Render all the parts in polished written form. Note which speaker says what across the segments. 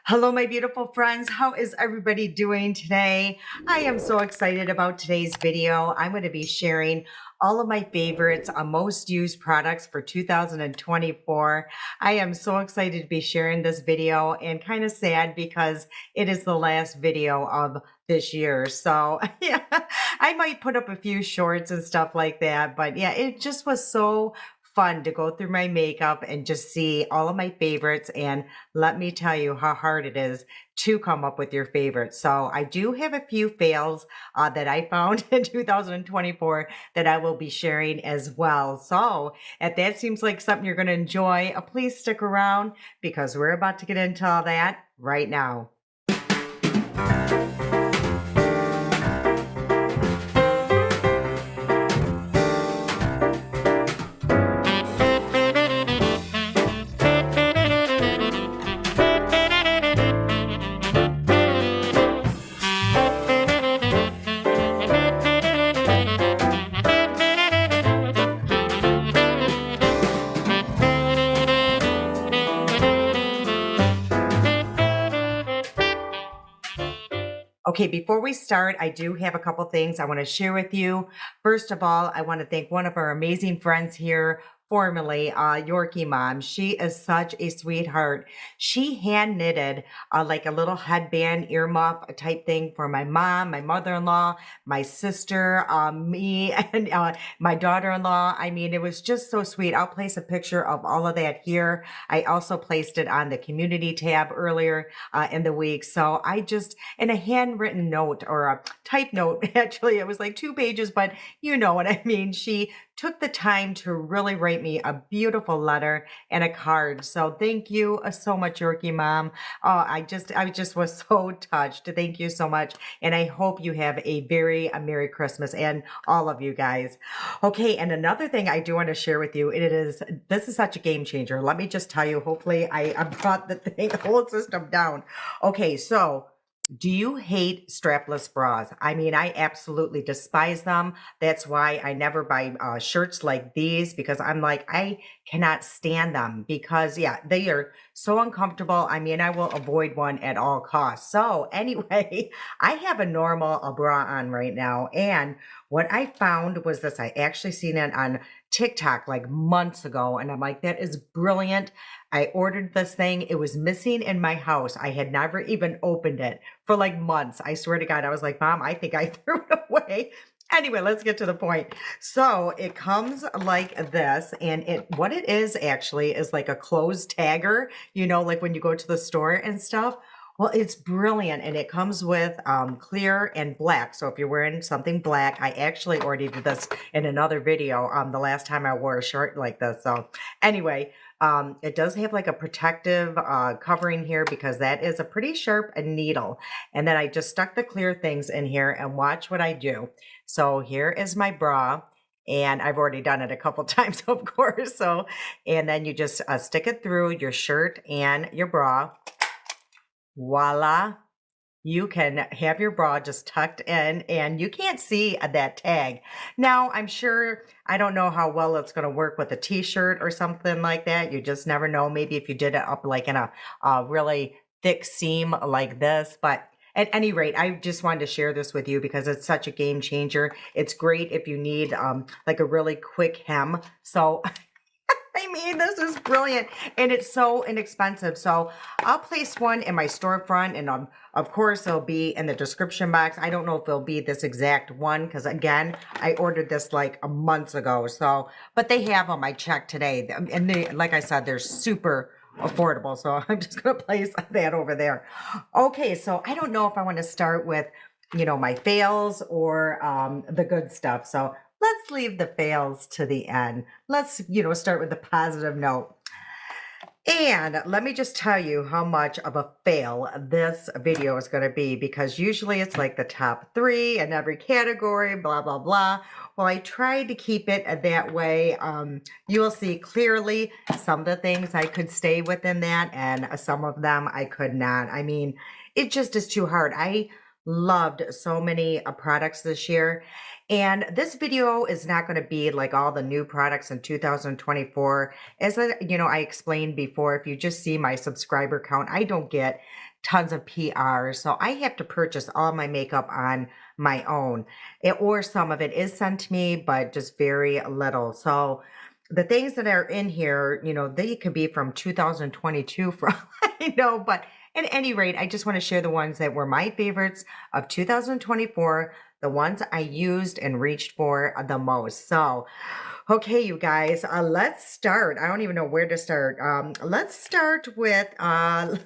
Speaker 1: Hello, my beautiful friends. How is everybody doing today? I am so excited about today's video. I'm going to be sharing all of my favorites, most used products for 2024. I am so excited to be sharing this video and kind of sad because it is the last video of this year. So yeah, I might put up a few shorts and stuff like that. But yeah, it just was so fun to go through my makeup and just see all of my favorites. And let me tell you how hard it is to come up with your favorites. So I do have a few fails that I found in 2024 that I will be sharing as well. So if that seems like something you're going to enjoy, please stick around because we're about to get into all that right now. Okay, before we start, I do have a couple things I want to share with you. First of all, I want to thank one of our amazing friends here, formerly Yorkie Mom. She is such a sweetheart. She hand knitted like a little headband earmuff type thing for my mom, my mother-in-law, my sister, me, and my daughter-in-law. I mean, it was just so sweet. I'll place a picture of all of that here. I also placed it on the community tab earlier in the week. So I just, in a handwritten note or a type note, actually, it was like 2 pages, but you know what I mean. She took the time to really write me a beautiful letter and a card. So thank you so much, Yorkie Mom. Oh, I just was so touched. Thank you so much. And I hope you have a very Merry Christmas and all of you guys. Okay. And another thing I do want to share with you, this is such a game changer. Let me just tell you, hopefully I brought the whole system down. Okay. So do you hate strapless bras? I mean, I absolutely despise them. That's why I never buy shirts like these because I'm like, I cannot stand them because, yeah, they are so uncomfortable. I mean, I will avoid one at all costs. So, anyway, I have a normal bra on right now. And what I found was this I actually seen it on TikTok like months ago. And I'm like, that is brilliant. I ordered this thing. It was missing in my house. I had never even opened it for like months. I swear to God, I was like, Mom, I think I threw it away. Anyway, let's get to the point. So it comes like this, and what it is actually is like a closed tagger, like when you go to the store and stuff. Well, it's brilliant, and it comes with clear and black. So if you're wearing something black, I actually already did this in another video the last time I wore a shirt like this. So anyway, it does have like a protective covering here because that is a pretty sharp needle. And then I just stuck the clear things in here and watch what I do. So here is my bra. And I've already done it a couple times, of course. So, and then you just stick it through your shirt and your bra. Voila. You can have your bra just tucked in and you can't see that tag. Now, I'm sure, I don't know how well it's going to work with a t-shirt or something like that. You just never know. Maybe if you did it up like in a really thick seam like this, but at any rate, I just wanted to share this with you because it's such a game changer. It's great if you need like a really quick hem. So I mean, this is brilliant and it's so inexpensive. So I'll place one in my storefront and of course it'll be in the description box. I don't know if it'll be this exact one because again, I ordered this like a month ago. So, but they have them. I checked today and they, like I said, they're super affordable. So I'm just going to place that over there. Okay. So I don't know if I want to start with, my fails or the good stuff. So let's leave the fails to the end. Let's, start with the positive note. And let me just tell you how much of a fail this video is going to be because usually it's like the top 3 in every category, blah, blah, blah. Well, I tried to keep it that way. You will see clearly some of the things I could stay within that and some of them I could not. I mean, it just is too hard. I loved so many products this year. And this video is not going to be like all the new products in 2024. As I explained before, if you just see my subscriber count, I don't get tons of PR. So I have to purchase all my makeup on my own. Or some of it is sent to me, but just very little. So the things that are in here, they could be from 2022 for all I know, but at any rate, I just want to share the ones that were my favorites of 2024, the ones I used and reached for the most. So, okay, you guys, let's start. I don't even know where to start. Let's start with, I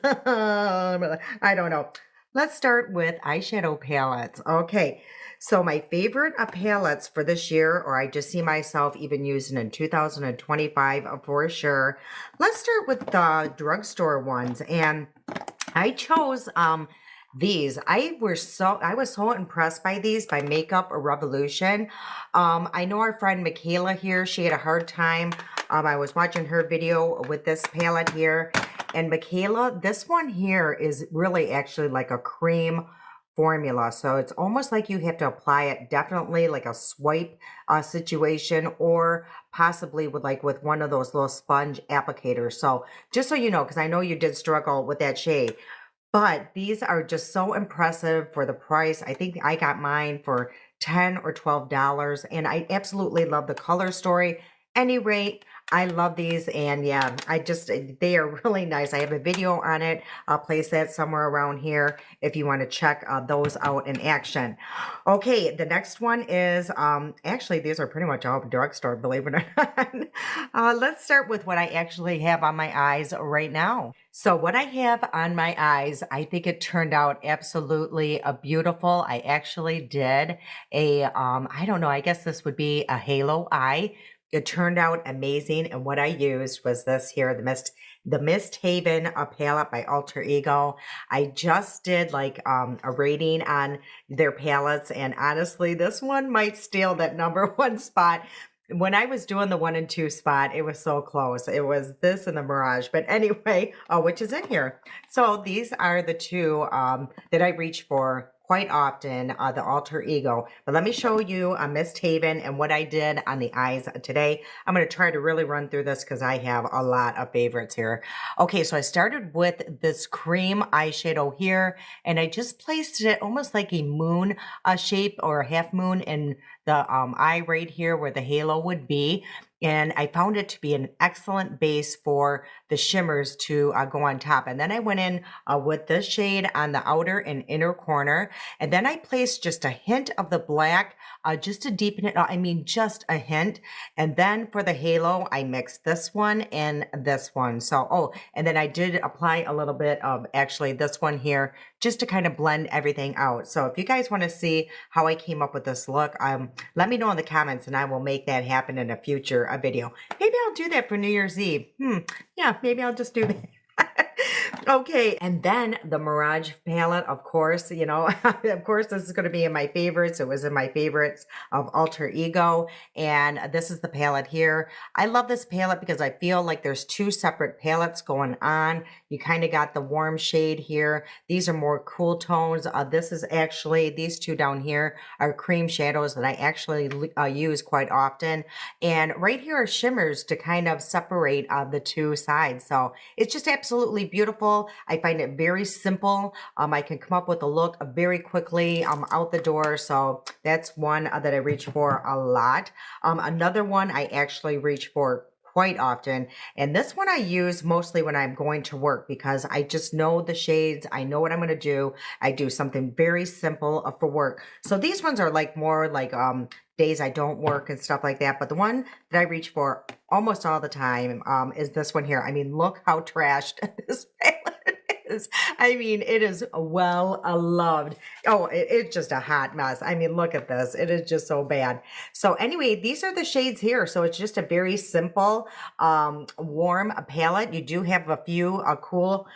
Speaker 1: don't know. Let's start with eyeshadow palettes. Okay, so my favorite palettes for this year, or I just see myself even using in 2025 for sure. Let's start with the drugstore ones. And I chose these. I was so impressed by these by Makeup Revolution. I know our friend Michaela here, she had a hard time. I was watching her video with this palette here. And Michaela, this one here is really actually like a cream formula. So it's almost like you have to apply it definitely like a swipe situation, or possibly with one of those little sponge applicators. So just so you know, because I know you did struggle with that shade. But these are just so impressive for the price. I think I got mine for $10 or $12, and I absolutely love the color story. Any rate, I love these, and yeah, they are really nice. I have a video on it. I'll place that somewhere around here if you want to check those out in action. Okay, the next one is, actually, these are pretty much all drugstore, believe it or not. Let's start with what I actually have on my eyes right now. So what I have on my eyes, I think it turned out absolutely beautiful. I actually did I don't know, I guess this would be a halo eye. It turned out amazing, and what I used was this here, the Mist Haven palette by Alter Ego. I just did like a rating on their palettes, and honestly, this one might steal that #1 spot. When I was doing the 1 and 2 spot, it was so close. It was this and the Mirage. But anyway, which is in here. So these are the two that I reach for quite often, the Alter Ego. But let me show you Mist Haven and what I did on the eyes today. I'm going to try to really run through this because I have a lot of favorites here. Okay, so I started with this cream eyeshadow here, and I just placed it almost like a moon shape, or a half moon, in the eye right here where the halo would be. And I found it to be an excellent base for the shimmers to go on top. And then I went in with this shade on the outer and inner corner. And then I placed just a hint of the black just to deepen it. I mean, just a hint. And then for the halo, I mixed this one and this one. So, and then I did apply a little bit of actually this one here just to kind of blend everything out. So if you guys want to see how I came up with this look, let me know in the comments and I will make that happen in a future video. Maybe I'll do that for New Year's Eve. Yeah, maybe I'll just do that. Okay, and then the Mirage palette, of course, of course, this is going to be in my favorites. It was in my favorites of Alter Ego, and this is the palette here. I love this palette because I feel like there's two separate palettes going on. You kind of got the warm shade here. These are more cool tones. This is actually, these two down here are cream shadows that I actually use quite often. And right here are shimmers to kind of separate the two sides. So it's just absolutely beautiful. I find it very simple. I can come up with a look very quickly out the door. So that's one that I reach for a lot. Another one I actually reach for quite often. And this one I use mostly when I'm going to work because I just know the shades. I know what I'm going to do. I do something very simple for work. So these ones are like more like days I don't work and stuff like that. But the one that I reach for almost all the time is this one here. I mean, look how trashed this palette is. I mean, it is well loved. It's just a hot mess. I mean, look at this. It is just so bad. So anyway, these are the shades here. So it's just a very simple, warm palette. You do have a few cool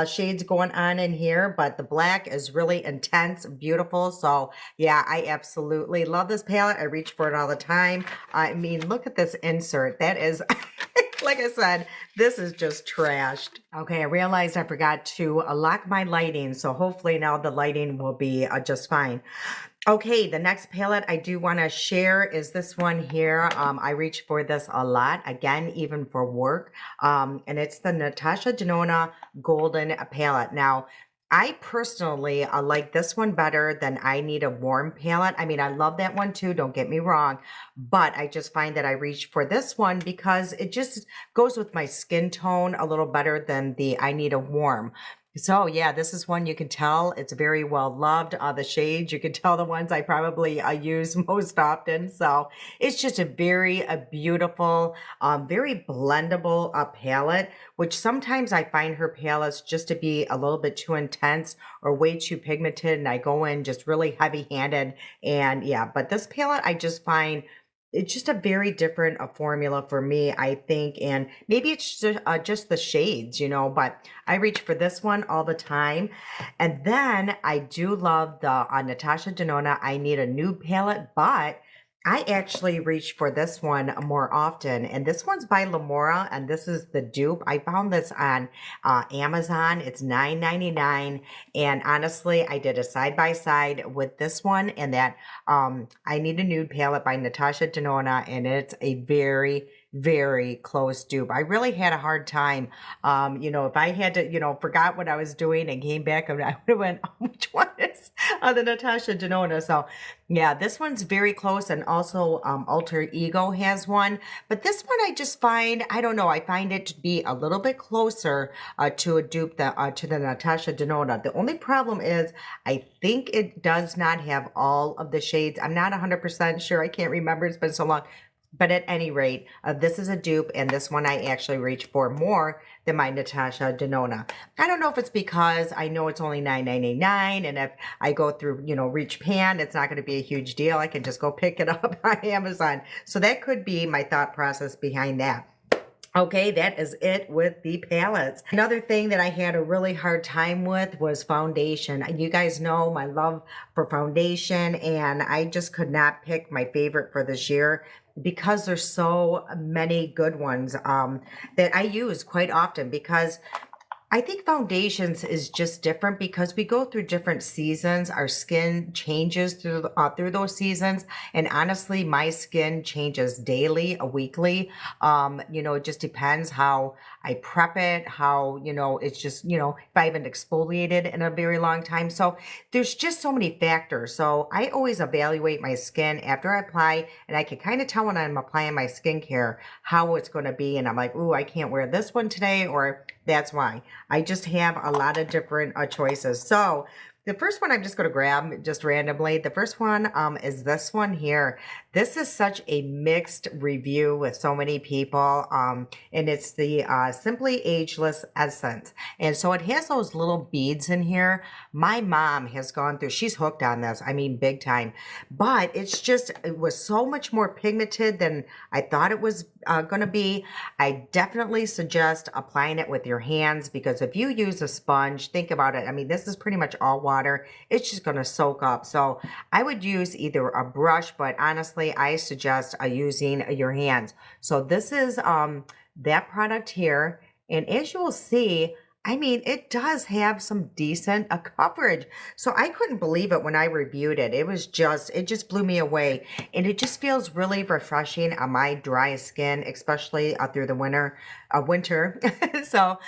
Speaker 1: shades going on in here, but the black is really intense, beautiful. So yeah, I absolutely love this palette. I reach for it all the time. I mean, look at this insert. That is... Like I said, this is just trashed. Okay, I realized I forgot to lock my lighting, so hopefully now the lighting will be just fine. Okay, the next palette I do want to share is this one here. I reach for this a lot, again, even for work. And it's the Natasha Denona Golden palette. Now, I personally like this one better than I Need a Warm palette. I mean, I love that one too, don't get me wrong, but I just find that I reach for this one because it just goes with my skin tone a little better than the I Need a Warm. So yeah, this is one you can tell it's very well loved. The shades, you can tell the ones I probably use most often. So it's just a beautiful, very blendable palette, which sometimes I find her palettes just to be a little bit too intense or way too pigmented. And I go in just really heavy handed. And yeah, but this palette I just find it's just a very different formula for me, I think. And maybe it's just the shades, but I reach for this one all the time. And then I do love the Natasha Denona I Need a Nude palette, but I actually reach for this one more often. And this one's by Lamora, and this is the dupe. I found this on Amazon. It's $9.99. And honestly, I did a side by side with this one and that I Need a Nude palette by Natasha Denona, and it's a very close dupe. I really had a hard time. If I had to, forgot what I was doing and came back, and I would have went, oh, which one is the Natasha Denona? So yeah, this one's very close, and also Alter Ego has one. But this one I just find, I don't know, I find it to be a little bit closer to a dupe to the Natasha Denona. The only problem is I think it does not have all of the shades. I'm not 100% sure. I can't remember. It's been so long. But at any rate, this is a dupe, and this one I actually reach for more than my Natasha Denona. I don't know if it's because I know it's only $9.99, and if I go through, Reach Pan, it's not going to be a huge deal. I can just go pick it up on Amazon. So that could be my thought process behind that. Okay, that is it with the palettes. Another thing that I had a really hard time with was foundation. You guys know my love for foundation, and I just could not pick my favorite for this year because there's so many good ones that I use quite often, because I think foundations is just different because we go through different seasons. Our skin changes through those seasons, and honestly, my skin changes daily, weekly. It just depends how I prep it, how it's just if I haven't exfoliated in a very long time. So there's just so many factors. So I always evaluate my skin after I apply, and I can kind of tell when I'm applying my skincare how it's going to be, and I'm like, ooh, I can't wear this one today, or that's why. I just have a lot of different choices. So the first one I'm just going to grab just randomly. The first one is this one here. This is such a mixed review with so many people. And it's the Simply Ageless Essence. And so it has those little beads in here. My mom has gone through, she's hooked on this. I mean, big time. But it was so much more pigmented than I thought it was going to be. I definitely suggest applying it with your hands, because if you use a sponge, think about it. I mean, this is pretty much all water. It's just going to soak up. So I would use either a brush, but honestly, I suggest using your hands. So this is that product here. And as you will see, I mean, it does have some decent coverage. So I couldn't believe it when I reviewed it. It just blew me away. And it just feels really refreshing on my dry skin, especially through the winter. So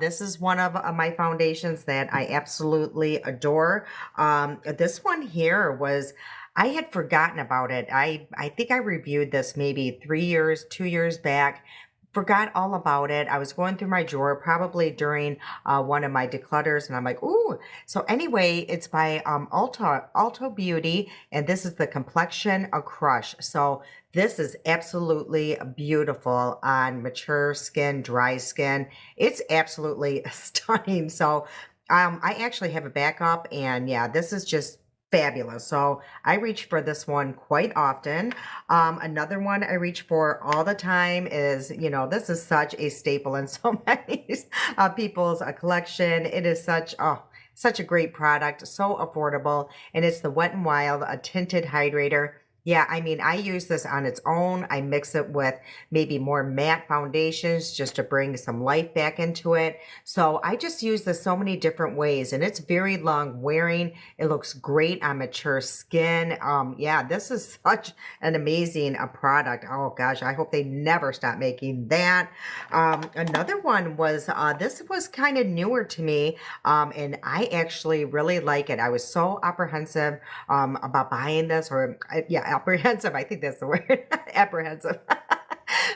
Speaker 1: this is one of my foundations that I absolutely adore. This one here I had forgotten about it. I think I reviewed this maybe 2 years back. Forgot all about it. I was going through my drawer probably during one of my declutters, and I'm like, ooh. So anyway, it's by Alto Beauty, and this is the Complexion Crush. So this is absolutely beautiful on mature skin, dry skin. It's absolutely stunning. So I actually have a backup, and yeah, this is just fabulous. So I reach for this one quite often. Another one I reach for all the time is, this is such a staple in so many people's collection. It is such a great product, so affordable, and it's the Wet n Wild Tinted Hydrator. Yeah, I mean, I use this on its own. I mix it with maybe more matte foundations just to bring some life back into it. So I just use this so many different ways, and it's very long wearing. It looks great on mature skin. Yeah, this is such an amazing product. Oh gosh, I hope they never stop making that. Another one was this was kind of newer to me, and I actually really like it. I was so apprehensive about buying this, or yeah, apprehensive. I think that's the word, apprehensive.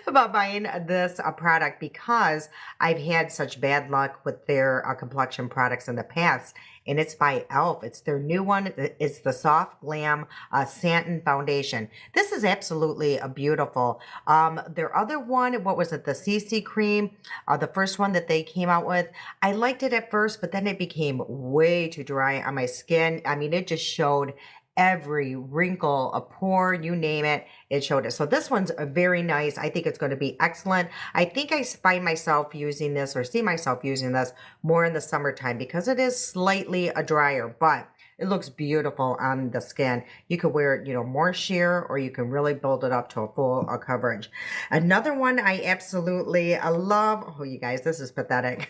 Speaker 1: About buying this product because I've had such bad luck with their complexion products in the past. And it's by e.l.f. It's their new one. It's the Soft Glam Satin Foundation. This is absolutely beautiful. Their other one, what was it? The CC Cream, the first one that they came out with. I liked it at first, but then it became way too dry on my skin. I mean, it just showed every wrinkle, a pore, you name it, it showed it. So this one's very nice. I think it's going to be excellent. I think I find myself using this or see myself using this more in the summertime because it is slightly a drier, but it looks beautiful on the skin. You could wear it, more sheer, or you can really build it up to a full coverage. Another one I absolutely love. Oh, you guys, this is pathetic.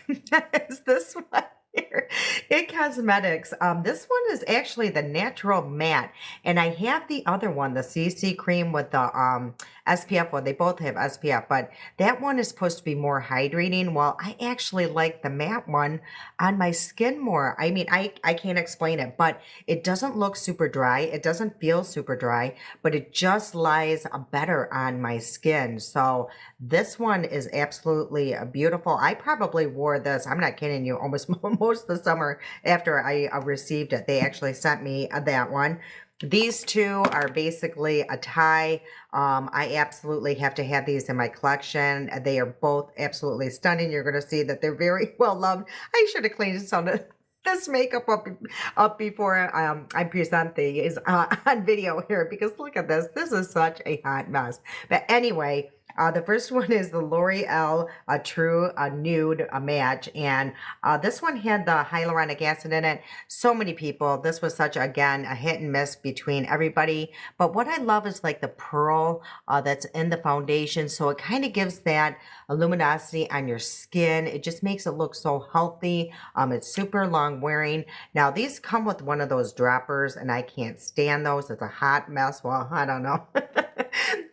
Speaker 1: Is this one here? It Cosmetics. This one is actually the natural matte, and I have the other one, the CC cream with the SPF. Well, they both have SPF, but that one is supposed to be more hydrating. Well, I actually like the matte one on my skin more. I mean, I can't explain it, but it doesn't look super dry. It doesn't feel super dry, but it just lies better on my skin. So this one is absolutely beautiful. I probably wore this, I'm not kidding you, almost most of the summer after I received it. They actually sent me that one. These two are basically a tie. I absolutely have to have these in my collection. They are both absolutely stunning. You're going to see that they're very well loved. I should have cleaned some of this makeup up before I present these on video here, because look at this. This is such a hot mess. But anyway, the first one is the L'Oreal True Nude Match. And this one had the hyaluronic acid in it. So many people, this was such, again, a hit and miss between everybody. But what I love is like the pearl that's in the foundation. So it kind of gives that luminosity on your skin. It just makes it look so healthy. It's super long wearing. Now, these come with one of those droppers, and I can't stand those. It's a hot mess. Well, I don't know.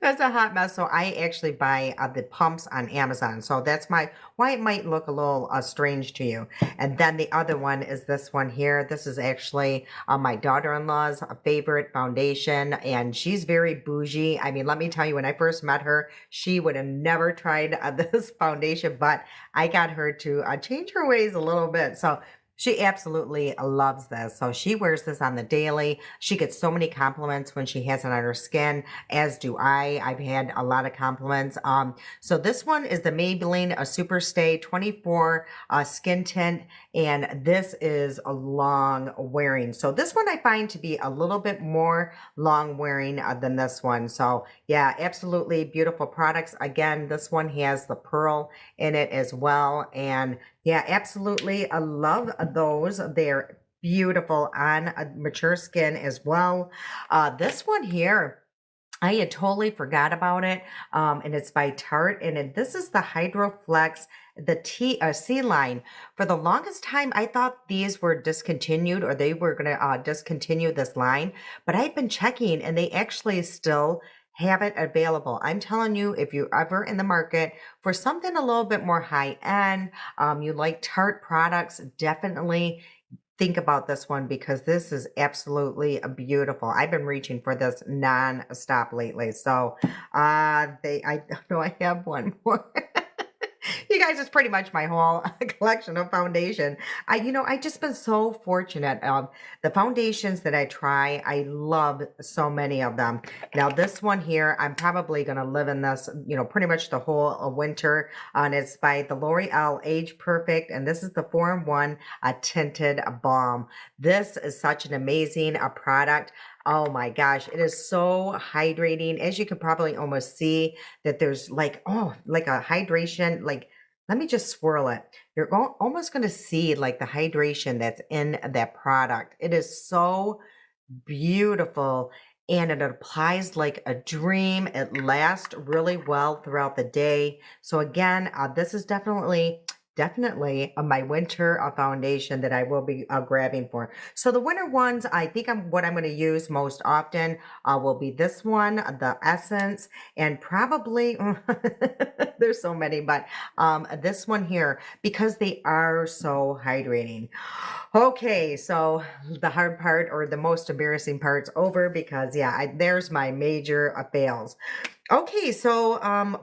Speaker 1: That's a hot mess. So I actually buy the pumps on Amazon. So that's why it might look a little strange to you. And then the other one is this one here. This is actually my daughter-in-law's favorite foundation, and she's very bougie. I mean, let me tell you, when I first met her, she would have never tried this foundation, but I got her to change her ways a little bit. So she absolutely loves this. So she wears this on the daily. She gets so many compliments when she has it on her skin, as do I. I've had a lot of compliments. So this one is the Maybelline Super Stay 24 Skin Tint, and this is a long wearing. So this one I find to be a little bit more long wearing than this one. So yeah, absolutely beautiful products. Again, this one has the pearl in it as well. And yeah, absolutely. I love those. They're beautiful on mature skin as well. This one here, I had totally forgot about it. And it's by Tarte. And this is the Hydroflex, the C line. For the longest time, I thought these were discontinued, or they were going to discontinue this line. But I've been checking, and they actually still have it available. I'm telling you, if you're ever in the market for something a little bit more high end, you like Tarte products, definitely think about this one, because this is absolutely beautiful. I've been reaching for this non-stop lately. So I know I have one more. You guys, it's pretty much my whole collection of foundation. I just been so fortunate. The foundations that I try, I love so many of them. Now, this one here, I'm probably going to live in this, pretty much the whole winter. And it's by the L'Oreal Age Perfect. And this is the 4-in-1 Tinted Balm. This is such an amazing product. Oh my gosh, it is so hydrating. As you can probably almost see that there's like a hydration, like, let me just swirl it. You're almost going to see like the hydration that's in that product. It is so beautiful. and it applies like a dream. It lasts really well throughout the day. So again, this is definitely my winter foundation that I will be grabbing for. So the winter ones, I think what I'm going to use most often will be this one, the Essence, and probably there's so many, but this one here because they are so hydrating. Okay, so the hard part or the most embarrassing part's over because yeah, there's my major fails. Okay, so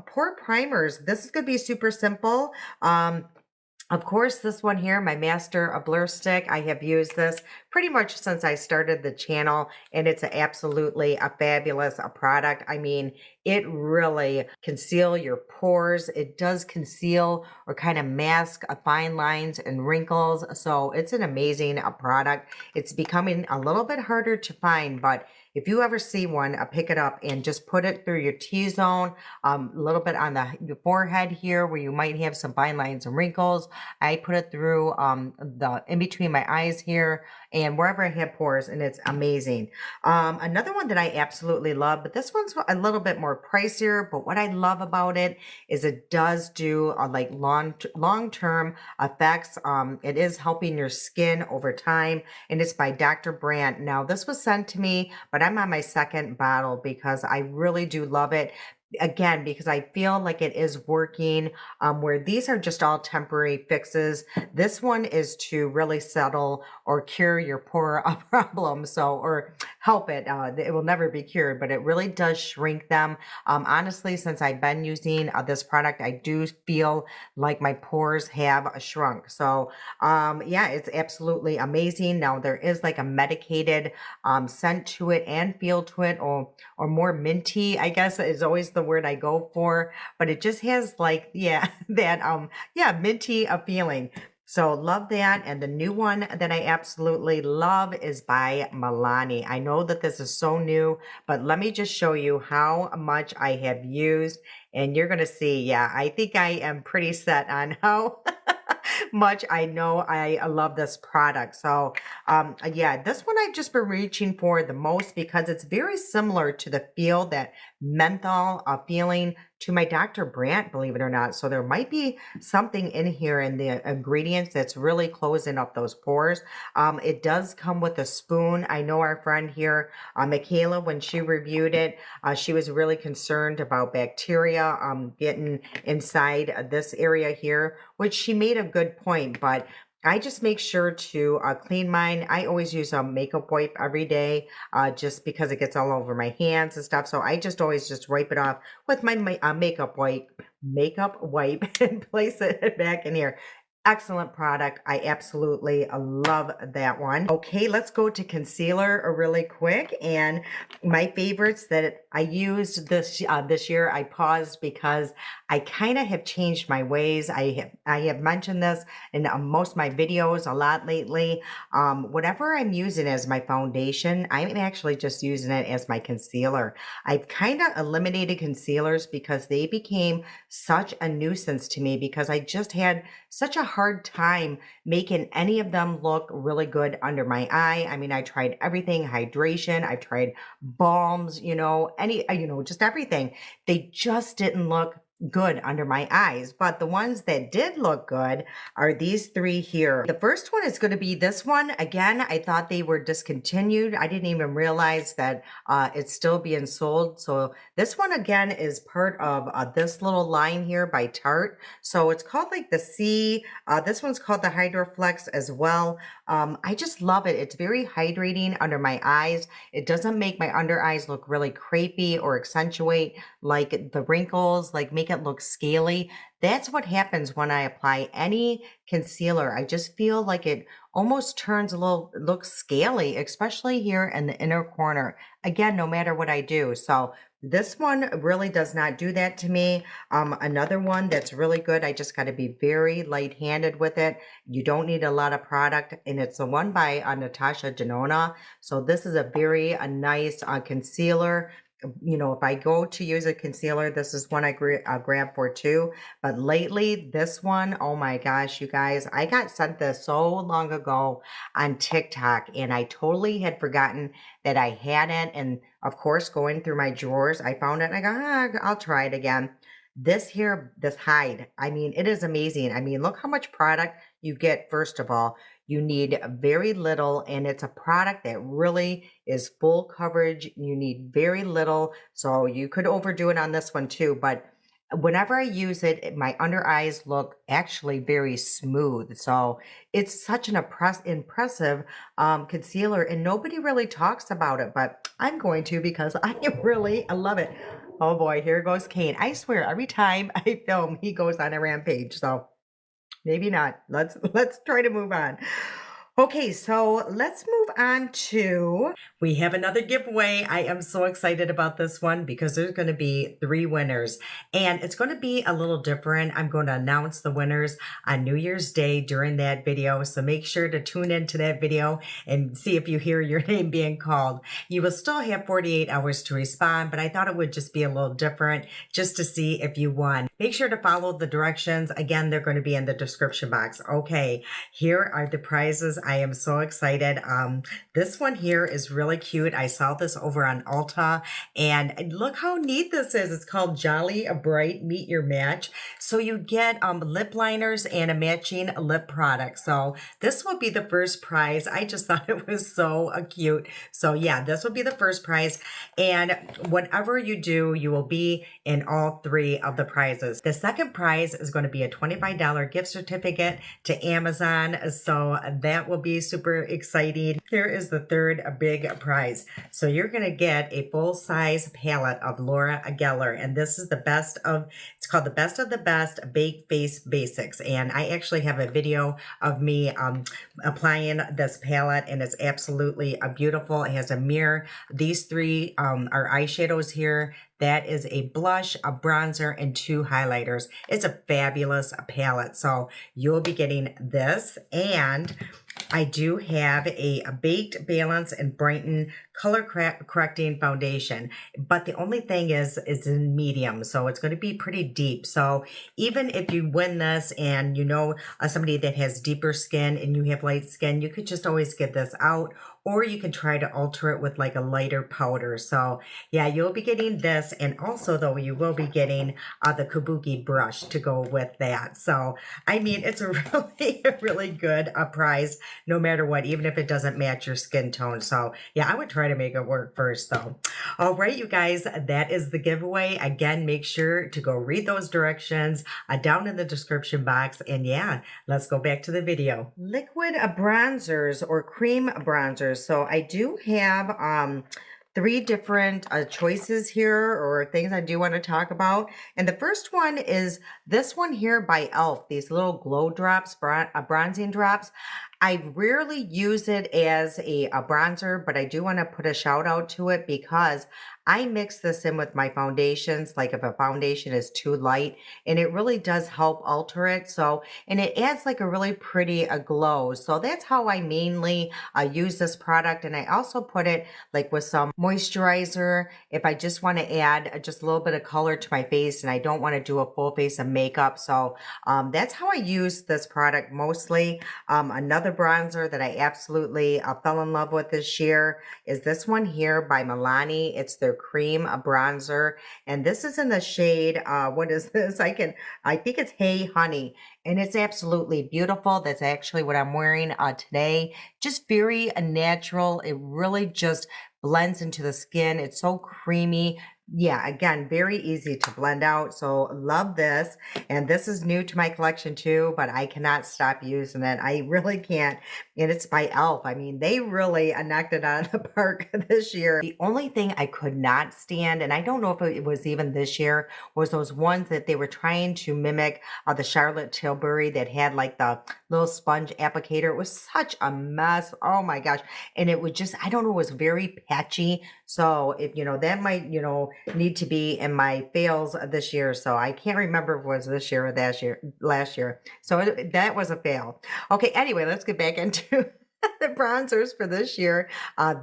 Speaker 1: pore primers. This is gonna be super simple. Of course, this one here, my Master a Blur Stick, I have used this pretty much since I started the channel, and it's absolutely a fabulous product. I mean, it really conceal your pores. It does conceal or kind of mask fine lines and wrinkles. So it's an amazing product. It's becoming a little bit harder to find, but if you ever see one, pick it up and just put it through your T-zone, a little bit on your forehead here where you might have some fine lines and wrinkles. I put it through the in between my eyes here and wherever I have pores, and it's amazing. Another one that I absolutely love, but this one's a little bit more pricier, but what I love about it is it does do like long-term effects. It is helping your skin over time, and it's by Dr. Brandt. Now, this was sent to me, but I'm on my second bottle because I really do love it. Again, because I feel like it is working, where these are just all temporary fixes. This one is to really settle or cure your pore problem. So, or help it. It will never be cured, but it really does shrink them. Honestly, since I've been using this product, I do feel like my pores have shrunk. So, yeah, it's absolutely amazing. Now, there is like a medicated scent to it and feel to it, or more minty, I guess is always the word I go for, but it just has like, yeah, that, yeah, minty a feeling. So love that. And the new one that I absolutely love is by Milani. I know that this is so new, but let me just show you how much I have used and you're going to see, yeah, I think I am pretty set on how much I know I love this product. So yeah, this one I've just been reaching for the most because it's very similar to the feel, that menthol feeling to my Dr. Brandt, believe it or not. So there might be something in here in the ingredients that's really closing up those pores. It does come with a spoon. I know our friend here, Michaela, when she reviewed it, she was really concerned about bacteria getting inside this area here, which she made a good point, but I just make sure to clean mine. I always use a makeup wipe every day just because it gets all over my hands and stuff. So I just always just wipe it off with my makeup wipe and place it back in here. Excellent product. I absolutely love that one. Okay, let's go to concealer really quick. And my favorites that I used this year, I paused because I kind of have changed my ways. I have mentioned this in most of my videos a lot lately. Whatever I'm using as my foundation, I'm actually just using it as my concealer. I've kind of eliminated concealers because they became such a nuisance to me because I just had such a hard time making any of them look really good under my eye. I mean, I tried everything, hydration, I've tried balms, just everything. They just didn't look good under my eyes. But the ones that did look good are these three here. The first one is going to be this one. Again, I thought they were discontinued. I didn't even realize that it's still being sold. So this one again is part of this little line here by Tarte. So it's called like the C. This one's called the Hydroflex as well. I just love it. It's very hydrating under my eyes. It doesn't make my under eyes look really crepey or accentuate like the wrinkles, like make it look scaly. That's what happens when I apply any concealer. I just feel like it almost turns looks scaly, especially here in the inner corner. Again, no matter what I do. So this one really does not do that to me. Another one that's really good, I just got to be very light-handed with it. You don't need a lot of product, and it's the one by Natasha Denona. So this is a very nice concealer. you know, if I go to use a concealer, this is one I'll grab for too. But lately, this one, oh my gosh, you guys, I got sent this so long ago on TikTok and I totally had forgotten that I had it. And of course, going through my drawers, I found it and I go, I'll try it again. This here, this hide, I mean, it is amazing. I mean, look how much product you get, first of all. You need very little, and it's a product that really is full coverage. You need very little, so you could overdo it on this one too. But whenever I use it, my under eyes look actually very smooth. So it's such an impressive concealer, and nobody really talks about it, but I'm going to because I love it. Oh boy, here goes Kane. I swear, every time I film, he goes on a rampage. So maybe not. Let's try to move on. Okay, so let's move on to, we have another giveaway. I am so excited about this one because there's going to be 3 winners and it's going to be a little different. I'm going to announce the winners on New Year's Day during that video. So make sure to tune into that video and see if you hear your name being called. You will still have 48 hours to respond, but I thought it would just be a little different just to see if you won. Make sure to follow the directions. Again, they're going to be in the description box. Okay, here are the prizes. I am so excited. This one here is really cute. I saw this over on Ulta and look how neat this is. It's called Jolly Bright Meet Your Match. So you get lip liners and a matching lip product. So this will be the first prize. I just thought it was so cute. So yeah, this will be the first prize. And whatever you do, you will be in all 3 of the prizes. The second prize is going to be a $25 gift certificate to Amazon. So that will be super exciting. Here is the third big prize. So you're going to get a full-size palette of Laura Geller, and this is the best of, it's called the Best of the Best Baked Face Basics. And I actually have a video of me applying this palette, and it's absolutely beautiful. It has a mirror. These 3 are eyeshadows here. That is a blush, a bronzer, and 2 highlighters. It's a fabulous palette. So you'll be getting this, and I do have a Baked Balance and Brighten Color Correcting Foundation, but the only thing is it's in medium, so it's going to be pretty deep. So even if you win this and you know somebody that has deeper skin and you have light skin, you could just always get this out, or you can try to alter it with like a lighter powder. So yeah, you'll be getting this, and also though you will be getting the Kabuki brush to go with that. So I mean, it's a really good prize no matter what, even if it doesn't match your skin tone. So yeah, I would try to make it work first though. All right, you guys, that is the giveaway. Again, make sure to go read those directions down in the description box. And yeah, let's go back to the video. Liquid bronzers or cream bronzers. So I do have 3 different choices here, or things I do want to talk about. And the first one is this one here by e.l.f. These little glow drops, bronzing drops. I rarely use it as a bronzer, but I do want to put a shout out to it because I mix this in with my foundations, like if a foundation is too light, and it really does help alter it. So, and it adds like a really pretty glow. So that's how I mainly use this product. And I also put it like with some moisturizer if I just want to add just a little bit of color to my face and I don't want to do a full face of makeup. So that's how I use this product mostly. Another bronzer that I absolutely fell in love with this year is this one here by Milani. It's their cream bronzer, and this is in the shade, what is this? I think it's Hey Honey, and it's absolutely beautiful. That's actually what I'm wearing today. Just very natural. It really just blends into the skin. It's so creamy. Yeah, again, very easy to blend out. So love this. And this is new to my collection too, but I cannot stop using it. I really can't. And it's by e.l.f. I mean, they really knocked it out of the park this year. The only thing I could not stand, and I don't know if it was even this year, was those ones that they were trying to mimic the Charlotte Tilbury that had like the little sponge applicator. It was such a mess. Oh my gosh. And it was just, I don't know, it was very patchy. So if, you know, that might, you know, need to be in my fails this year. So I can't remember if it was this year or last year. So that was a fail. Okay, anyway, let's get back into The bronzers for this year,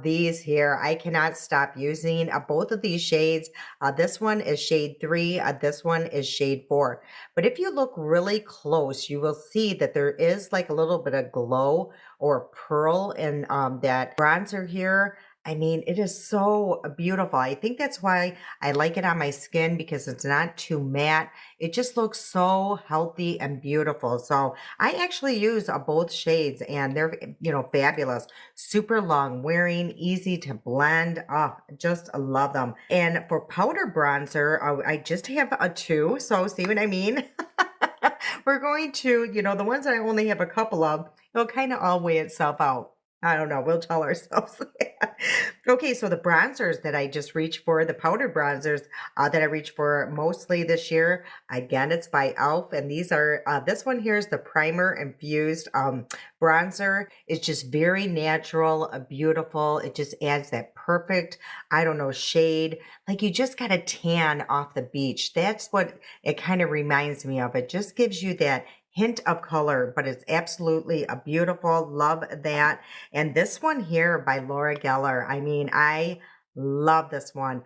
Speaker 1: these here, I cannot stop using both of these shades. This one is shade 3, this one is shade 4. But if you look really close, you will see that there is like a little bit of glow or pearl in that bronzer here. I mean, it is so beautiful. I think that's why I like it on my skin because it's not too matte. It just looks so healthy and beautiful. So I actually use both shades and they're, fabulous. Super long wearing, easy to blend. Oh, just love them. And for powder bronzer, I just have a two. So see what I mean? We're going to, the ones that I only have a couple of, it'll kind of all weigh itself out. I don't know. We'll tell ourselves that. Okay, so the bronzers that I just reached for, the powder bronzers that I reached for mostly this year, again, it's by e.l.f. And these are, this one here is the primer infused bronzer. It's just very natural, beautiful. It just adds that perfect, I don't know, shade. Like you just got a tan off the beach. That's what it kind of reminds me of. It just gives you that hint of color, but it's absolutely a beautiful, love that. And this one here by Laura Geller, I mean, I love this one.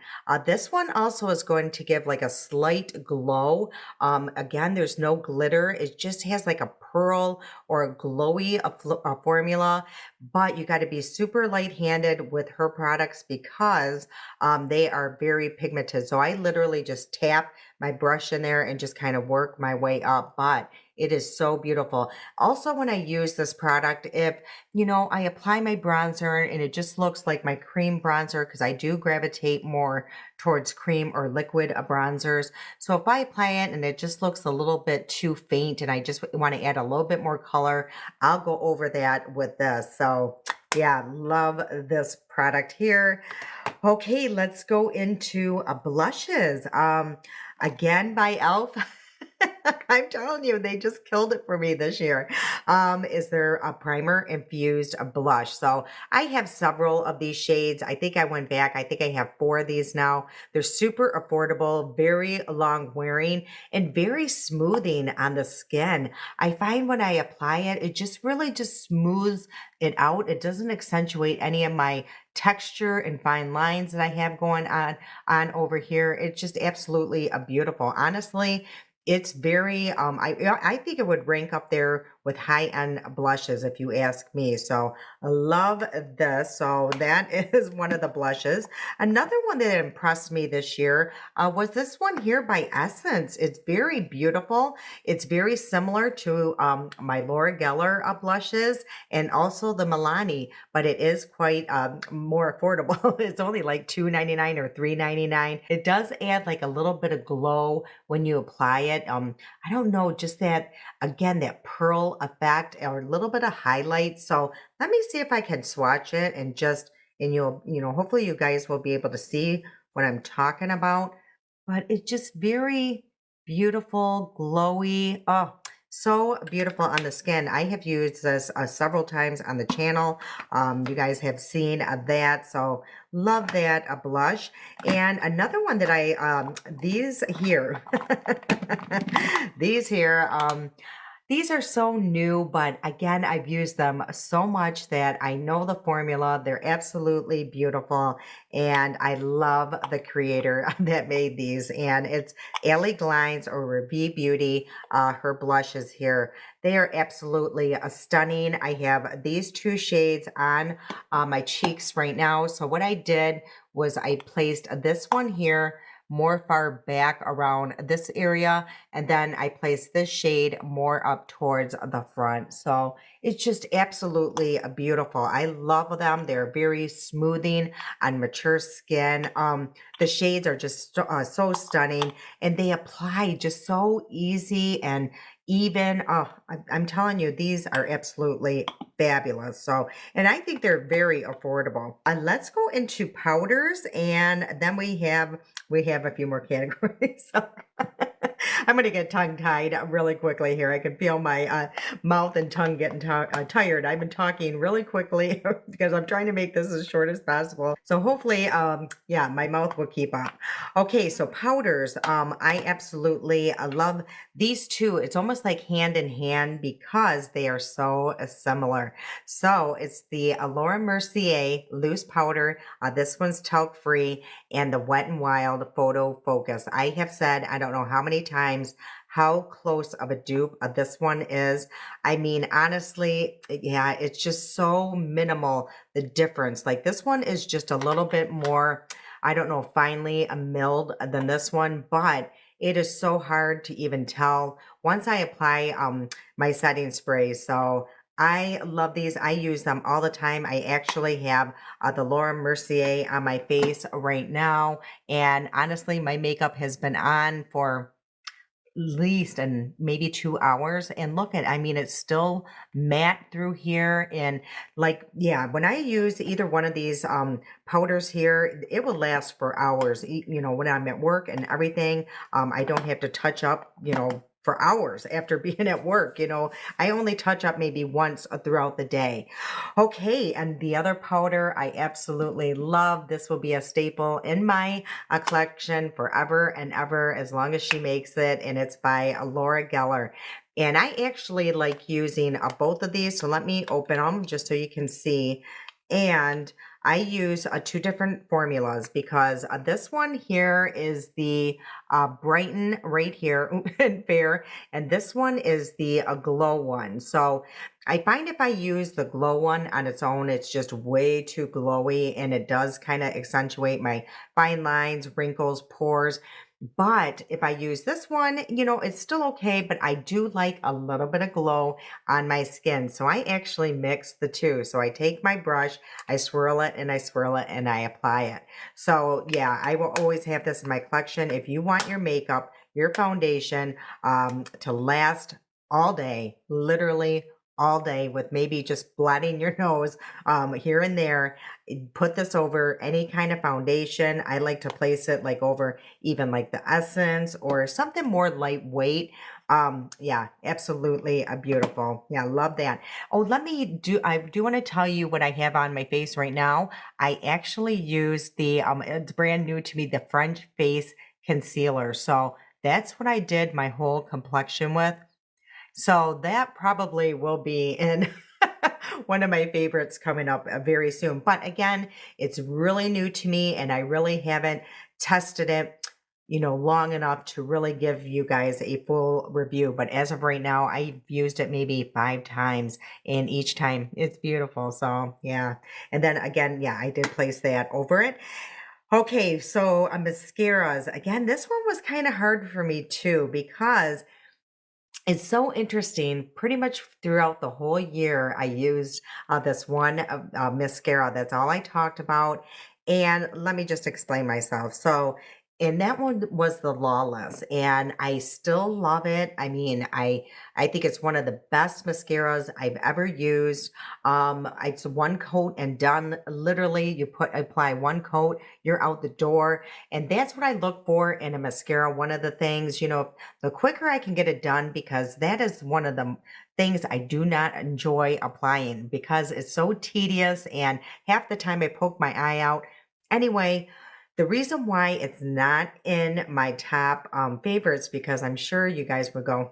Speaker 1: This one also is going to give like a slight glow. Again, there's no glitter. It just has like a pearl or a glowy formula, but you got to be super light-handed with her products because they are very pigmented. So I literally just tap my brush in there and just kind of work my way up, but it is so beautiful. Also, when I use this product, if I apply my bronzer and it just looks like my cream bronzer because I do gravitate more towards cream or liquid bronzers. So if I apply it and it just looks a little bit too faint and I just want to add a little bit more color, I'll go over that with this. So yeah, love this product here. Okay, let's go into blushes. Again by e.l.f. I'm telling you, they just killed it for me this year. Is there a primer infused blush? So I have several of these shades. I think I went back. I think I have 4 of these now. They're super affordable, very long wearing, and very smoothing on the skin. I find when I apply it, it just really just smooths it out. It doesn't accentuate any of my texture and fine lines that I have going on over here. It's just absolutely beautiful. Honestly, it's very, I think it would rank up there with high-end blushes if you ask me. So I love this. So that is one of the blushes. Another one that impressed me this year was this one here by Essence. It's very beautiful. It's very similar to my Laura Geller blushes and also the Milani, but it is quite more affordable. It's only like $2.99 or $3.99. It does add like a little bit of glow when you apply it. I don't know, just that, again, that pearl effect or a little bit of highlight. So let me see if I can swatch it and hopefully you guys will be able to see what I'm talking about. But it's just very beautiful, glowy. Oh, so beautiful on the skin. I have used this several times on the channel. You guys have seen that. So love that blush. And another one that these here, these here, these are so new, but again, I've used them so much that I know the formula. They're absolutely beautiful, and I love the creator that made these. And it's Allie Glines or Revie Beauty. Her blushes here. They are absolutely stunning. I have these 2 shades on my cheeks right now. So what I did was I placed this one here more far back around this area, and then I place this shade more up towards the front. So it's just absolutely beautiful. I love them. They're very smoothing on mature skin. The shades are just so stunning, and they apply just so easy and even. Oh, I'm telling you, these are absolutely fabulous. So, and I think they're very affordable. Let's go into powders, and then we have a few more categories. I'm gonna get tongue-tied really quickly here. I can feel my mouth and tongue getting tired. I've been talking really quickly because I'm trying to make this as short as possible. So hopefully, yeah, my mouth will keep up. Okay, so powders. I absolutely love these two. It's almost like hand in hand because they are so similar. So it's the Laura Mercier loose powder. This one's talc free, and the Wet n Wild Photo Focus. I have said, I don't know how many times, how close of a dupe this one is. I mean, honestly, yeah, it's just so minimal, the difference. Like this one is just a little bit more, I don't know, finely milled than this one, but it is so hard to even tell once I apply my setting spray. So I love these. I use them all the time. I actually have the Laura Mercier on my face right now. And honestly, my makeup has been on for least and maybe 2 hours. And look at, I mean, it's still matte through here. And like, yeah, when I use either one of these powders here, it will last for hours. You know, when I'm at work and everything, I don't have to touch up, you know, for hours after being at work. You know, I only touch up maybe once throughout the day. Okay, and the other powder I absolutely love. This will be a staple in my collection forever and ever as long as she makes it, and it's by Laura Geller. And I actually like using both of these, so let me open them just so you can see. And I use two different formulas because this one here is the Brighten right here and Fair, and this one is the Glow one. So I find if I use the Glow one on its own, it's just way too glowy, and it does kind of accentuate my fine lines, wrinkles, pores. But if I use this one, you know, it's still okay, but I do like a little bit of glow on my skin. So I actually mix the two. So I take my brush, I swirl it and I swirl it and I apply it. So yeah, I will always have this in my collection. If you want your makeup, your foundation to last all day, literally all day, with maybe just blotting your nose here and there, put this over any kind of foundation. I like to place it like over even like the essence or something more lightweight. Yeah, absolutely beautiful. Yeah, love that. Oh, I do want to tell you what I have on my face right now. I actually use the it's brand new to me, the French face concealer. So that's what I did my whole complexion with. So that probably will be in one of my favorites coming up very soon. But again, it's really new to me and I really haven't tested it, you know, long enough to really give you guys a full review. But as of right now, I've used it maybe 5 times, and each time it's beautiful. So yeah. And then again, yeah, I did place that over it. Okay, so mascaras. Again, this one was kind of hard for me too because it's so interesting. Pretty much throughout the whole year, I used this one mascara. That's all I talked about. And let me just explain myself. So, and that one was the Lawless, and I still love it. I mean, I think it's one of the best mascaras I've ever used. It's one coat and done. Literally, you apply one coat, you're out the door, and that's what I look for in a mascara. One of the things, you know, the quicker I can get it done, because that is one of the things I do not enjoy applying because it's so tedious and half the time I poke my eye out. Anyway, the reason why it's not in my top favorites, because I'm sure you guys would go,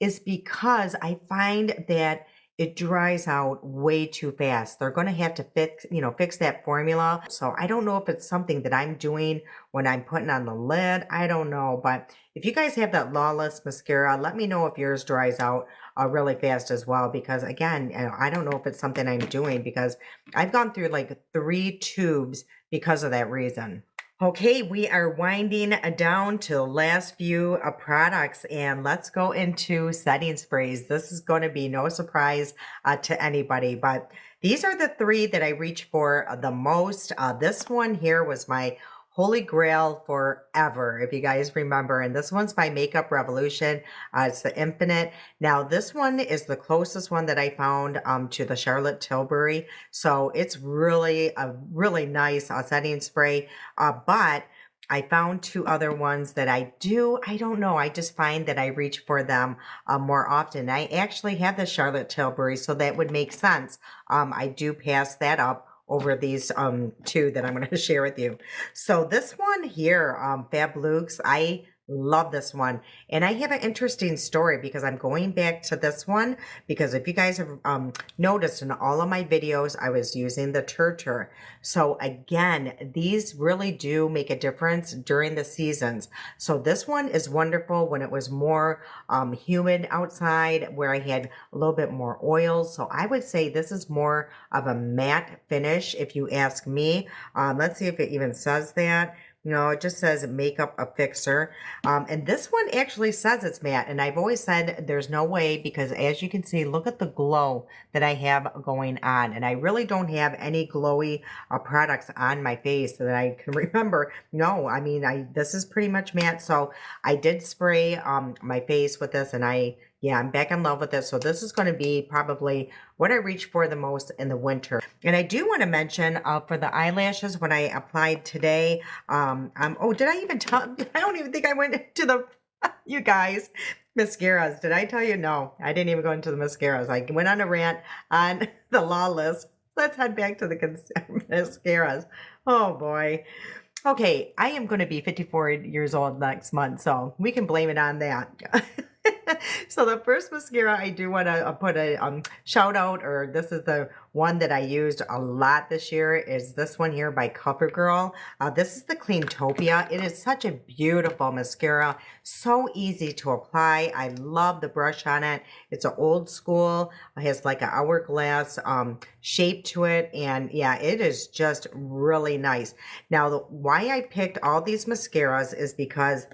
Speaker 1: is because I find that it dries out way too fast. They're going to have to fix that formula. So I don't know if it's something that I'm doing when I'm putting on the lid. I don't know. But if you guys have that Lawless mascara, let me know if yours dries out really fast as well. Because again, I don't know if it's something I'm doing because I've gone through like 3 tubes because of that reason. Okay, we are winding down to the last few products, and let's go into setting sprays. This is going to be no surprise to anybody, but these are the 3 that I reach for the most. This one here was my holy grail forever, if you guys remember, and this one's by Makeup Revolution. It's the Infinite. Now, this one is the closest one that I found to the Charlotte Tilbury, so it's really a really nice setting spray, but I found two other ones that I don't know. I just find that I reach for them more often. I actually have the Charlotte Tilbury, so that would make sense. I do pass that up over these two that I'm going to share with you. So this one here, Fab Lukes, I love this one. And I have an interesting story because I'm going back to this one because if you guys have noticed in all of my videos, I was using the Turtur. So again, these really do make a difference during the seasons. So this one is wonderful when it was more humid outside where I had a little bit more oils. So I would say this is more of a matte finish if you ask me. Let's see if it even says that. No, it just says makeup a fixer. And this one actually says it's matte. And I've always said there's no way because as you can see, look at the glow that I have going on. And I really don't have any glowy products on my face that I can remember. No, I mean, this is pretty much matte. So I did spray my face with this and yeah, I'm back in love with this. So this is going to be probably what I reach for the most in the winter. And I do want to mention for the eyelashes, when I applied today, oh, did I even tell, I don't even think I went to the, you guys, mascaras. Did I tell you? No, I didn't even go into the mascaras. I went on a rant on the list. Let's head back to the mascaras. Oh boy. Okay, I am going to be 54 years old next month, so we can blame it on that. So the first mascara I do want to put a shout out, or this is the one that I used a lot this year, is this one here by CoverGirl. This is the Cleantopia. It is such a beautiful mascara, so easy to apply. I love the brush on it. It's an old school. It has like an hourglass shape to it, and yeah, it is just really nice. Now, why I picked all these mascaras is because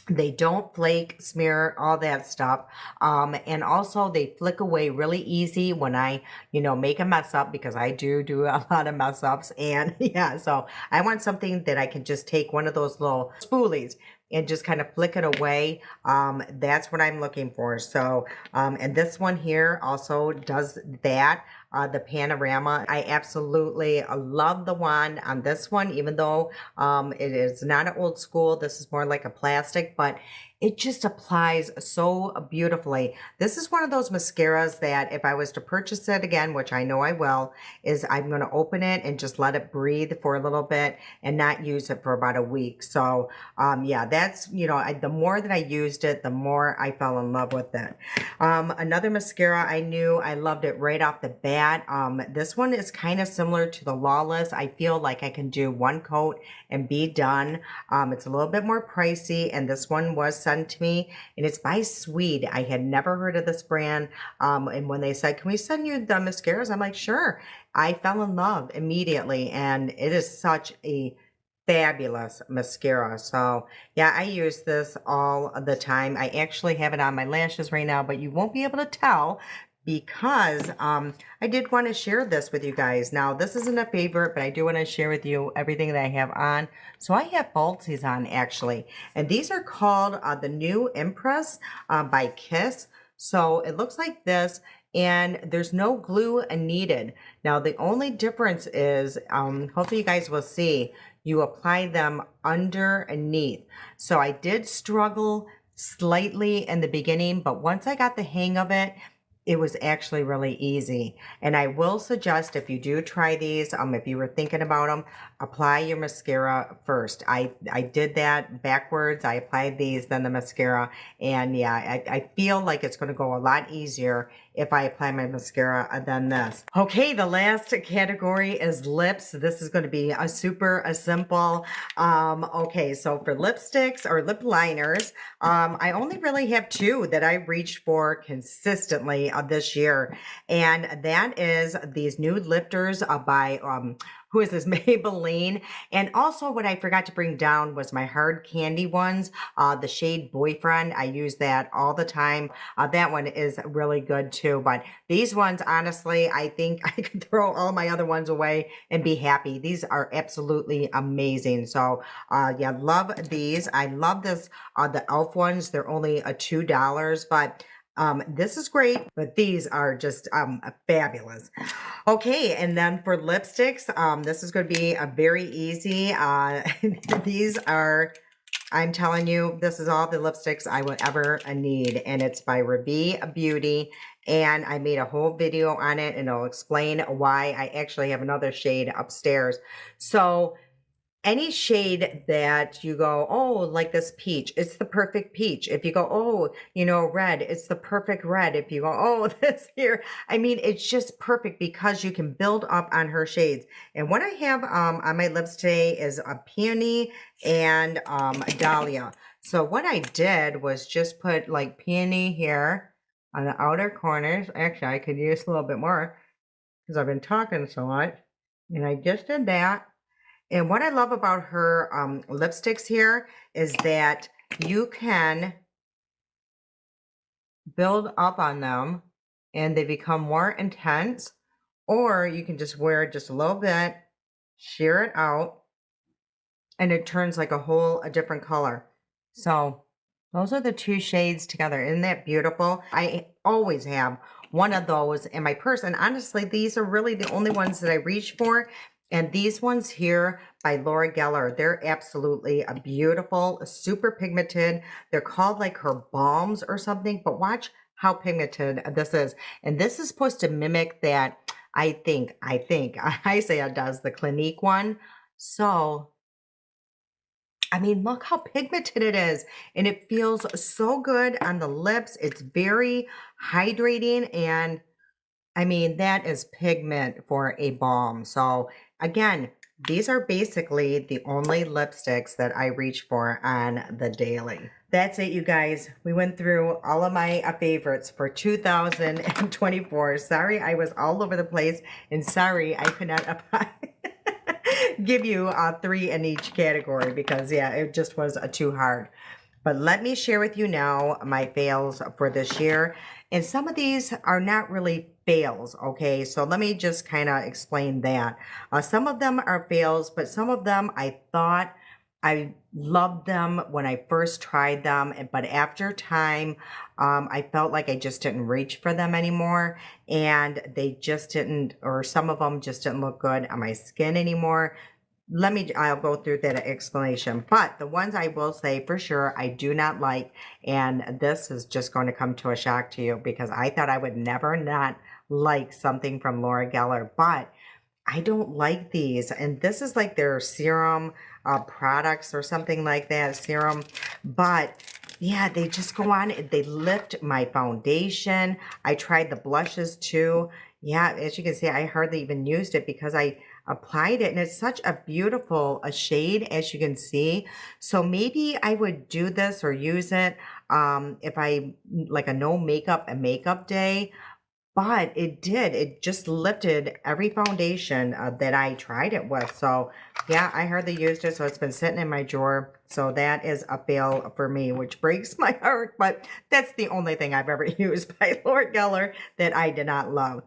Speaker 1: they don't flake, smear, all that stuff. And also they flick away really easy when I, make a mess up because I do a lot of mess ups. And yeah, so I want something that I can just take one of those little spoolies and just kind of flick it away. That's what I'm looking for. So, and this one here also does that. The Panorama. I absolutely love the wand on this one, even though it is not an old school. This is more like a plastic, but it just applies so beautifully. This is one of those mascaras that if I was to purchase it again, which I know I will, is I'm going to open it and just let it breathe for a little bit and not use it for about a week. So yeah, that's, the more that I used it, the more I fell in love with it. Another mascara I knew I loved it right off the bat. This one is kind of similar to the Lawless. I feel like I can do one coat and be done. It's a little bit more pricey, and this one was sent to me, and it's by Swede. I had never heard of this brand, and when they said, can we send you the mascaras? I'm like, sure. I fell in love immediately, and it is such a fabulous mascara. So yeah, I use this all the time. I actually have it on my lashes right now, but you won't be able to tell because I did want to share this with you guys. Now, this isn't a favorite, but I do want to share with you everything that I have on. So I have falsies on actually, and these are called the New Impress by Kiss. So it looks like this, and there's no glue needed. Now, the only difference is, hopefully you guys will see, you apply them underneath. So I did struggle slightly in the beginning, but once I got the hang of it, it was actually really easy. And I will suggest if you do try these, if you were thinking about them, apply your mascara first. I did that backwards. I applied these, then the mascara. And yeah, I feel like it's going to go a lot easier if I apply my mascara than this. Okay, the last category is lips. This is going to be a super simple. Okay, so for lipsticks or lip liners, I only really have two that I reached for consistently this year. And that is these nude lifters by who is this, Maybelline. And also what I forgot to bring down was my hard candy ones, the shade Boyfriend. I use that all the time. That one is really good too. But these ones, honestly, I think I could throw all my other ones away and be happy. These are absolutely amazing. So yeah, love these. I love this, the e.l.f. ones. They're only $2, but This is great, but these are just fabulous. Okay, and then for lipsticks, this is going to be a very easy. These are, I'm telling you, this is all the lipsticks I would ever need, and it's by Ravi Beauty, and I made a whole video on it, and I'll explain why. I actually have another shade upstairs. So any shade that you go, oh, like this peach, it's the perfect peach. If you go, oh, you know, red, it's the perfect red. If you go, oh, this here, I mean, it's just perfect because you can build up on her shades. And what I have on my lips today is a peony and dahlia. So what I did was just put like peony here on the outer corners. Actually, I could use a little bit more because I've been talking so much. And I just did that. And what I love about her lipsticks here is that you can build up on them and they become more intense, or you can just wear just a little bit, sheer it out, and it turns like a different color. So those are the two shades together. Isn't that beautiful? I always have one of those in my purse. And honestly, these are really the only ones that I reach for. And these ones here by Laura Geller, they're absolutely a beautiful, super pigmented. They're called like her balms or something, but watch how pigmented this is. And this is supposed to mimic that, I think, I say it does, the Clinique one. So I mean, look how pigmented it is. And it feels so good on the lips. It's very hydrating. And I mean, that is pigment for a balm. So again, these are basically the only lipsticks that I reach for on the daily. That's it, you guys. We went through all of my favorites for 2024. Sorry, I was all over the place. And sorry, I could not give you 3 in each category because, yeah, it just was too hard. But let me share with you now my fails for this year. And some of these are not really fails, okay? So let me just kind of explain that. Some of them are fails, but some of them I thought I loved them when I first tried them. But after time, I felt like I just didn't reach for them anymore. And they just didn't, or some of them just didn't look good on my skin anymore. I'll go through that explanation. But the ones I will say for sure I do not like, and this is just going to come to a shock to you because I thought I would never not like something from Laura Geller, but I don't like these. And this is like their serum products or something like that, serum. But yeah, they just go on, they lift my foundation. I tried the blushes too. Yeah, as you can see, I hardly even used it because I applied it and it's such a beautiful shade, as you can see. So maybe I would do this or use it if I like a no makeup and makeup day. But it just lifted every foundation that I tried it with. So yeah, I hardly used it. So it's been sitting in my drawer. So that is a fail for me, which breaks my heart. But that's the only thing I've ever used by Laura Geller that I did not love.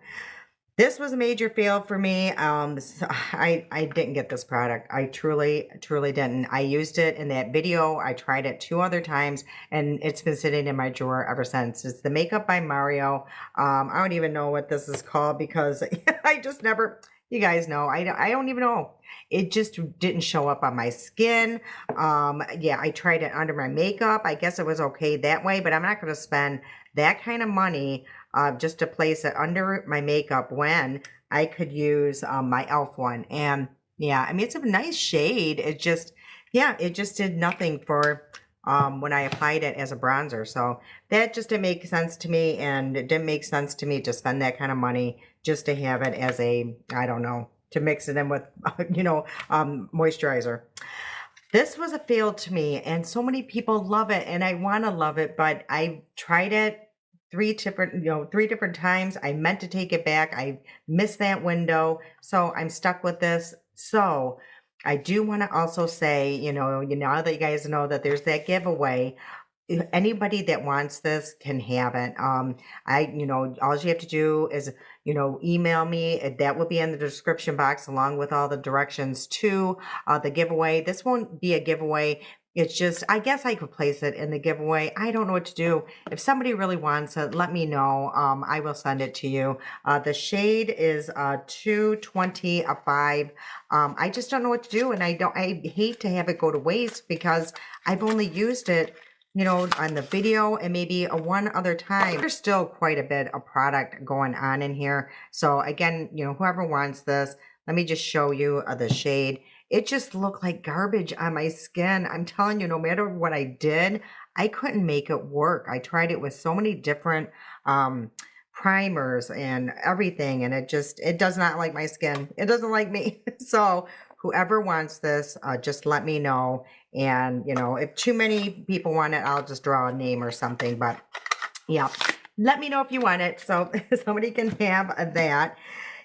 Speaker 1: This was a major fail for me. I didn't get this product. I truly didn't. I used it in that video. I tried it 2 other times and it's been sitting in my drawer ever since. It's the Makeup by Mario. I don't even know what this is called because I just never, you guys know, I don't even know. It just didn't show up on my skin. Yeah, I tried it under my makeup. I guess it was okay that way, but I'm not going to spend that kind of money just to place it under my makeup when I could use my e.l.f. one. And yeah, I mean, it's a nice shade. It just, yeah, it just did nothing for when I applied it as a bronzer. So that just didn't make sense to me. And it didn't make sense to me to spend that kind of money just to have it as a, I don't know, to mix it in with, you know, moisturizer. This was a fail to me, and so many people love it, and I want to love it, but I tried it 3 different times. I meant to take it back. I missed that window, so I'm stuck with this. So I do want to also say, now that you guys know that there's that giveaway, anybody that wants this can have it. All you have to do is, email me. That will be in the description box along with all the directions to the giveaway. This won't be a giveaway It's just, I guess I could place it in the giveaway. I don't know what to do. If somebody really wants it, let me know. I will send it to you. The shade is 220 a 5. I just don't know what to do, and I hate to have it go to waste because I've only used it, on the video and maybe a one other time. There's still quite a bit of product going on in here. So again, whoever wants this, let me just show you the shade. It just looked like garbage on my skin. I'm telling you, no matter what I did, I couldn't make it work. I tried it with so many different primers and everything, and it does not like my skin. It doesn't like me. So whoever wants this, just let me know. And, if too many people want it, I'll just draw a name or something. But yeah, let me know if you want it so somebody can have that.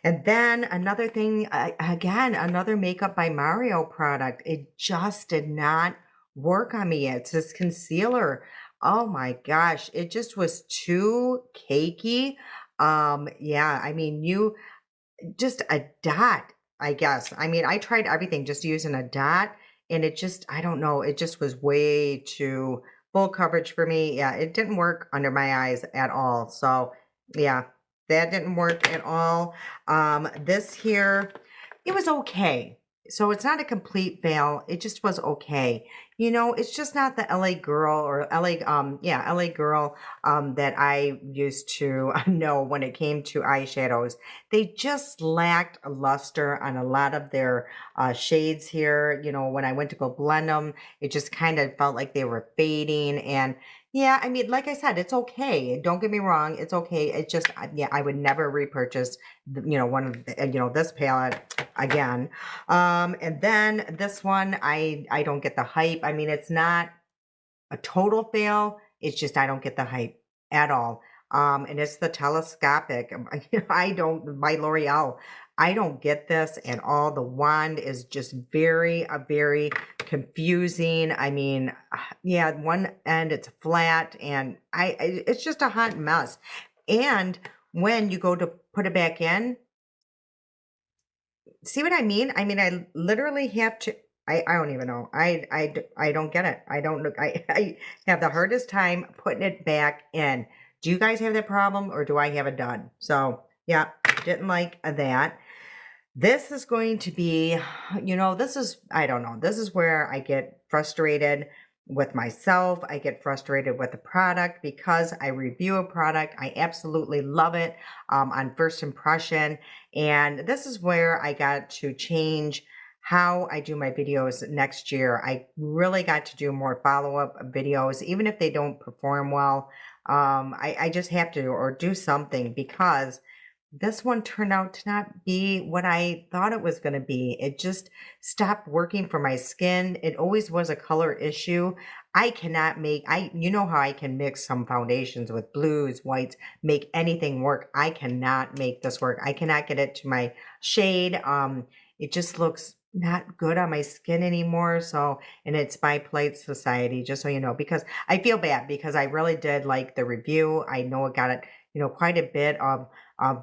Speaker 1: And then another thing, again, another Makeup by Mario product. It just did not work on me. It's this concealer. Oh my gosh, it just was too cakey. Yeah, I mean, just a dot, I guess. I mean, I tried everything just using a dot, and it just, I don't know, it just was way too full coverage for me. Yeah, it didn't work under my eyes at all. So, yeah, that didn't work at all. This here, it was okay. So it's not a complete fail. It just was okay. It's just not the LA girl or LA girl that I used to know when it came to eyeshadows. They just lacked a luster on a lot of their shades here. When I went to go blend them, it just kind of felt like they were fading. And yeah, I mean, like I said, it's okay. Don't get me wrong. It's okay. It just, yeah, I would never repurchase, one of the, this palette again. And then this one, I don't get the hype. I mean, it's not a total fail. It's just, I don't get the hype at all. And it's the telescopic. I don't, by L'Oreal. I don't get this at all. The wand is just very confusing. I mean, yeah, one end it's flat, and it's just a hot mess. And when you go to put it back in, see what I mean? I mean, I literally have to. I don't even know. I don't get it. I don't look. I have the hardest time putting it back in. Do you guys have that problem, or do I have it done? So yeah, didn't like that. This is going to be, this is, I don't know. This is where I get frustrated with myself. I get frustrated with the product because I review a product. I absolutely love it on first impression. And this is where I got to change how I do my videos next year. I really got to do more follow-up videos, even if they don't perform well. I just have to, or do something, because this one turned out to not be what I thought it was going to be. It just stopped working for my skin. It always was a color issue. I cannot make, you know how I can mix some foundations with blues, whites, make anything work. I cannot make this work. I cannot get it to my shade. It just looks not good on my skin anymore. So, and it's by Polite Society, just so you know, because I feel bad because I really did like the review. I know it got it, quite a bit of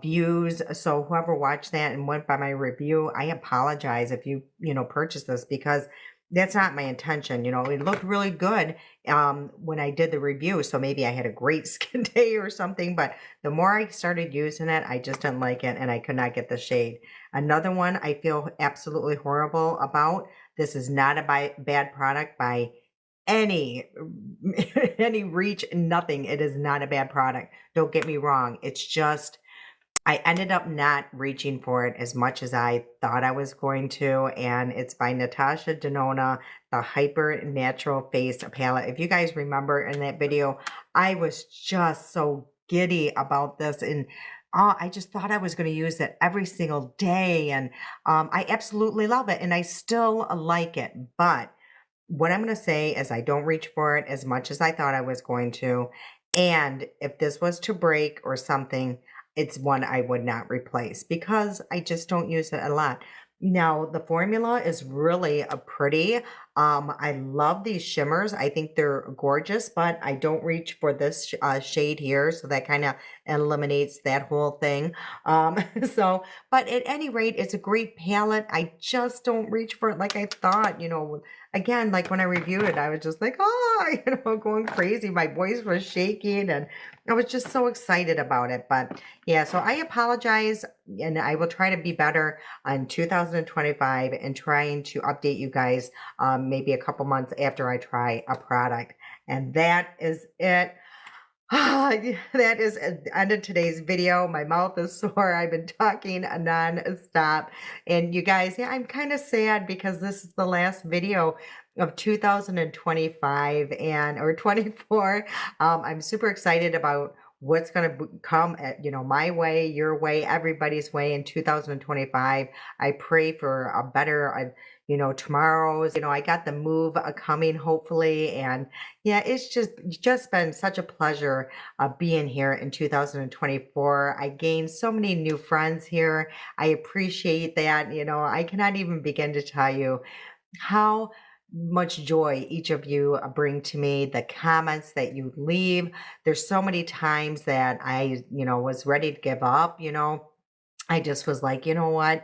Speaker 1: views. So whoever watched that and went by my review, I apologize if you, purchased this, because that's not my intention. It looked really good when I did the review. So maybe I had a great skin day or something, but the more I started using it, I just didn't like it, and I could not get the shade. Another one I feel absolutely horrible about. This is not a bad product by any any reach, nothing. It is not a bad product. Don't get me wrong. It's just, I ended up not reaching for it as much as I thought I was going to, and it's by Natasha Denona, the Hyper Natural Face Palette. If you guys remember in that video, I was just so giddy about this, and I just thought I was going to use it every single day, and I absolutely love it, and I still like it. But what I'm going to say is I don't reach for it as much as I thought I was going to, and if this was to break or something, it's one I would not replace because I just don't use it a lot. Now, the formula is really a pretty. I love these shimmers. I think they're gorgeous, but I don't reach for this shade here. So that kind of eliminates that whole thing. So, but at any rate, it's a great palette. I just don't reach for it like I thought, again, like when I reviewed it, I was just like, oh, going crazy. My voice was shaking and I was just so excited about it. But yeah, so I apologize and I will try to be better on 2025 and trying to update you guys maybe a couple months after I try a product. And that is it. That is the end of today's video. My mouth is sore. I've been talking non-stop. And you guys, yeah, I'm kind of sad because this is the last video of 2025 and or 24. I'm super excited about what's going to come at, my way, your way, everybody's way in 2025. I pray for a better, tomorrow's, I got the move coming hopefully. And yeah, it's just been such a pleasure being here in 2024. I gained so many new friends here. I appreciate that. I cannot even begin to tell you how much joy each of you bring to me, the comments that you leave. There's so many times that I, was ready to give up, I just was like, you know what?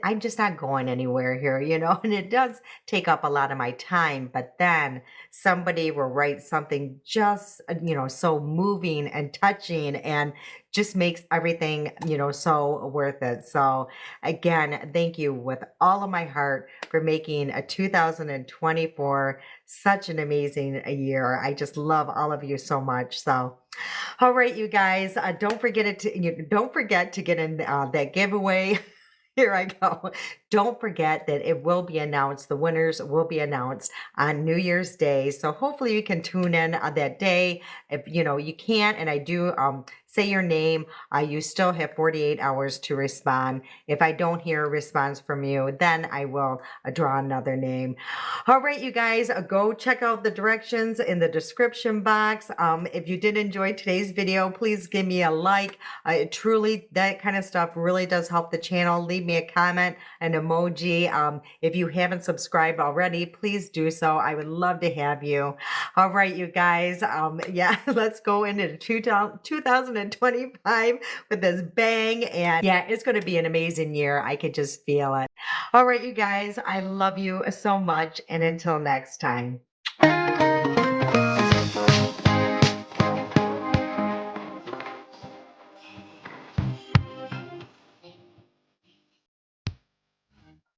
Speaker 1: I'm just not going anywhere here, and it does take up a lot of my time. But then somebody will write something just, so moving and touching and just makes everything, so worth it. So again, thank you with all of my heart for making a 2024 such an amazing year. I just love all of you so much. So all right, you guys, don't forget don't forget to get in that giveaway. Here I go. Don't forget that it will be announced. The winners will be announced on New Year's Day. So hopefully you can tune in that day. If you can't, and I do say your name, you still have 48 hours to respond. If I don't hear a response from you, then I will draw another name. All right, you guys, go check out the directions in the description box. If you did enjoy today's video, please give me a like. Truly, that kind of stuff really does help the channel. Leave me a comment, an emoji. If you haven't subscribed already, please do so. I would love to have you. All right, you guys. Yeah, let's go into 2025 with this bang. And yeah, it's going to be an amazing year. I could just feel it. All right, you guys, I love you so much. And until next time.